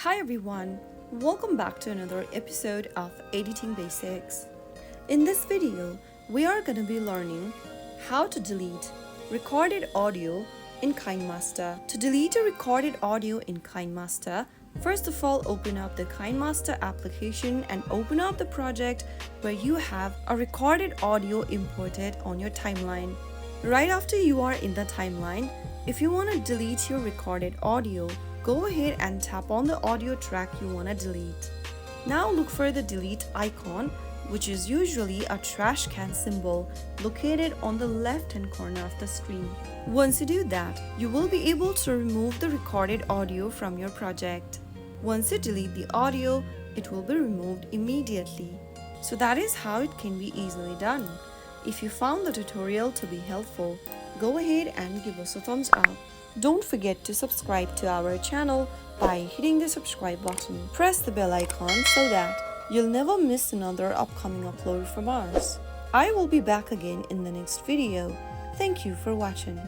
Hi everyone, welcome back to another episode of Editing Basics. In this video, we are going to be learning how to delete recorded audio in KineMaster. To delete a recorded audio in KineMaster, first of all open up the KineMaster application and open up the project where you have a recorded audio imported on your timeline. Right after you are in the timeline, if you want to delete your recorded audio, go ahead and tap on the audio track you want to delete. Now look for the delete icon, which is usually a trash can symbol located on the left hand corner of the screen. Once you do that, you will be able to remove the recorded audio from your project. Once you delete the audio, it will be removed immediately. So that is how it can be easily done. If you found the tutorial to be helpful, go ahead and give us a thumbs up. Don't forget to subscribe to our channel by hitting the subscribe button. Press the bell icon so that you'll never miss another upcoming upload from us. I will be back again in the next video. Thank you for watching.